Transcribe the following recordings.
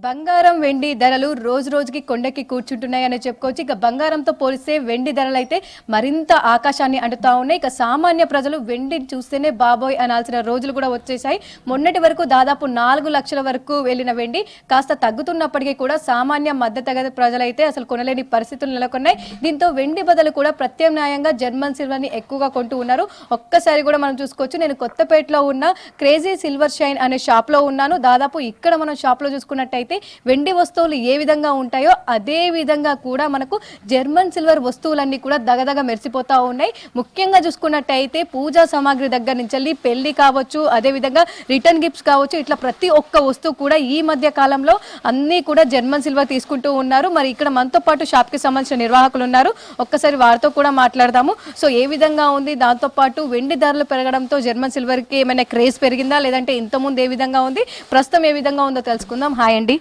బంగారం వెండి ధరలు రోజు రోజుకి కొండకి కూర్చుంటున్నాయని చెప్పుకోవచ్చు. ఇక బంగారంతో పోలిస్తే వెండి ధరలు అయితే మరింత ఆకాశాన్ని అంటుతా ఉన్నాయి. ఇక సామాన్య ప్రజలు వెండి చూస్తేనే బాబోయ్ అనాల్సిన రోజులు కూడా వచ్చేసాయి. మొన్నటి వరకు దాదాపు 4 లక్షల వరకు వెళ్ళిన వెండి కాస్త తగ్గుతున్నప్పటికీ కూడా సామాన్య మధ్యతరగతి ప్రజలైతే అసలు కొనలేని పరిస్థితులు నెలకొన్నాయి. దీంతో వెండి బదులు కూడా ప్రత్యామ్నాయంగా జర్మన్ సిల్వర్ ని ఎక్కువగా కొంటూ ఉన్నారు. ఒక్కసారి కూడా మనం చూసుకోవచ్చు. నేను కొత్తపేటలో ఉన్న క్రేజీ సిల్వర్ షైన్ అనే షాప్ లో ఉన్నాను. దాదాపు ఇక్కడ మనం షాప్ లో చూసుకున్నట్టయితే వెండి వస్తువులు ఏ విధంగా ఉంటాయో అదే విధంగా కూడా మనకు జర్మన్ సిల్వర్ వస్తువులన్నీ కూడా దగదగ మెరిసిపోతా ఉన్నాయి. ముఖ్యంగా చూసుకున్నట్టయితే పూజా సామాగ్రి దగ్గర నుంచి పెళ్లి కావచ్చు, అదే విధంగా రిటర్న్ గిఫ్ట్స్ కావచ్చు, ఇట్లా ప్రతి ఒక్క వస్తువు కూడా ఈ మధ్య కాలంలో అన్ని కూడా జర్మన్ సిల్వర్ తీసుకుంటూ ఉన్నారు. మరి ఇక్కడ మనతో పాటు షాప్ కి సంబంధించిన నిర్వాహకులు ఉన్నారు. ఒక్కసారి వారితో కూడా మాట్లాడదాము. సో ఏ విధంగా ఉంది, దాంతో పాటు వెండి ధరలు పెరగడంతో జర్మన్ సిల్వర్ కి ఏమైనా క్రేజ్ పెరిగిందా, లేదంటే ఇంత ముందు ఏ విధంగా ఉంది, ప్రస్తుతం ఏ విధంగా ఉందో తెలుసుకుందాం. హాయ్ అండి,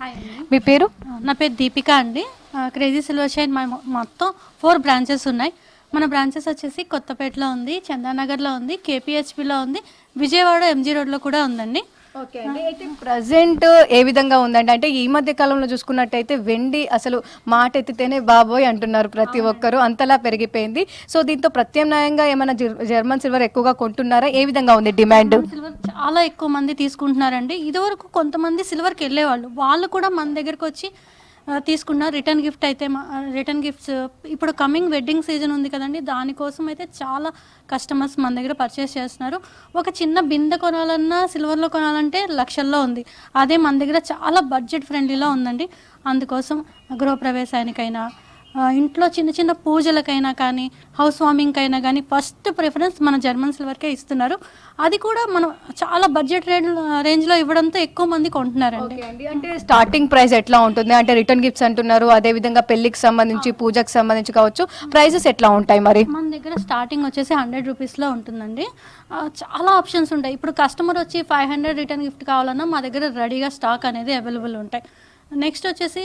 మీ పేరు? నా పేరు దీపిక అండి. క్రేజీ సిల్వర్ షైన్ మొత్తం 4 బ్రాంచెస్ ఉన్నాయి. మన బ్రాంచెస్ వచ్చేసి కొత్తపేటలో ఉంది, చందానగర్లో ఉంది, కేపీహెచ్పిలో ఉంది, విజయవాడ ఎంజీ రోడ్లో కూడా ఉందండి. ఓకే అండి. అయితే ప్రజెంట్ ఏ విధంగా ఉందండి? అంటే ఈ మధ్య కాలంలో చూసుకున్నట్టయితే వెండి అసలు మాట ఎత్తితేనే బాబోయ్ అంటున్నారు ప్రతి ఒక్కరు, అంతలా పెరిగిపోయింది. సో దీంతో ప్రత్యామ్నాయంగా ఏమైనా జర్మన్ సిల్వర్ ఎక్కువగా కొంటున్నారా? ఏ విధంగా ఉంది డిమాండ్? సిల్వర్ చాలా ఎక్కువ మంది తీసుకుంటున్నారండి. ఇదివరకు కొంతమంది సిల్వర్కి వెళ్ళేవాళ్ళు, వాళ్ళు కూడా మన దగ్గరకు వచ్చి తీసుకున్న రిటర్న్ గిఫ్ట్ అయితే రిటర్న్ గిఫ్ట్స్ ఇప్పుడు కమింగ్ వెడ్డింగ్ సీజన్ ఉంది కదండి, దానికోసం అయితే చాలా కస్టమర్స్ మన దగ్గర పర్చేస్ చేస్తున్నారు. ఒక చిన్న బిందె కొనాలన్నా సిల్వర్లో కొనాలంటే లక్షల్లో ఉంది. అదే మన దగ్గర చాలా బడ్జెట్ ఫ్రెండ్లీలో ఉందండి. అందుకోసం గృహప్రవేశానికైనా, ఇంట్లో చిన్న చిన్న పూజలకైనా కానీ, హౌస్ వార్మింగ్కైనా కానీ ఫస్ట్ ప్రిఫరెన్స్ మన జర్మన్ సిల్వర్కే ఇస్తున్నారు. అది కూడా మనం చాలా బడ్జెట్ రేంజ్లో ఇవ్వడంతో ఎక్కువ మంది కొంటున్నారండి. అంటే స్టార్టింగ్ ప్రైస్ ఎట్లా ఉంటుంది? అంటే రిటర్న్ గిఫ్ట్స్ అంటున్నారు, అదే విధంగా పెళ్లికి సంబంధించి, పూజకి సంబంధించి కావచ్చు, ప్రైజెస్ ఎట్లా ఉంటాయి మరి? మన దగ్గర స్టార్టింగ్ వచ్చేసి 100 రూపీస్లో ఉంటుందండి. చాలా ఆప్షన్స్ ఉంటాయి. ఇప్పుడు కస్టమర్ వచ్చి 500 రిటర్న్ గిఫ్ట్ కావాలన్నా మా దగ్గర రెడీగా స్టాక్ అనేది అవైలబుల్ ఉంటాయి. నెక్స్ట్ వచ్చేసి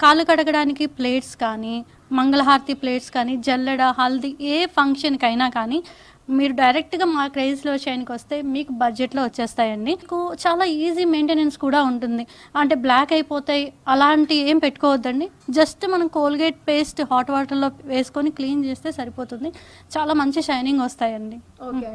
కాళ్ళు కడగడానికి ప్లేట్స్ కానీ, మంగళహారతి ప్లేట్స్ కానీ, జల్లెడ, హల్దీ ఏ ఫంక్షన్కైనా కానీ మీరు డైరెక్ట్గా మా క్రేజీ సిల్వర్ షైన్కి వస్తే మీకు బడ్జెట్లో వచ్చేస్తాయండి. మీకు చాలా ఈజీ మెయింటెనెన్స్ కూడా ఉంటుంది. అంటే బ్లాక్ అయిపోతాయి అలాంటి ఏం పెట్టుకోవద్దండి. జస్ట్ మనం కోల్గేట్ పేస్ట్ హాట్ వాటర్లో వేసుకొని క్లీన్ చేస్తే సరిపోతుంది. చాలా మంచి షైనింగ్ వస్తాయండి. ఓకే.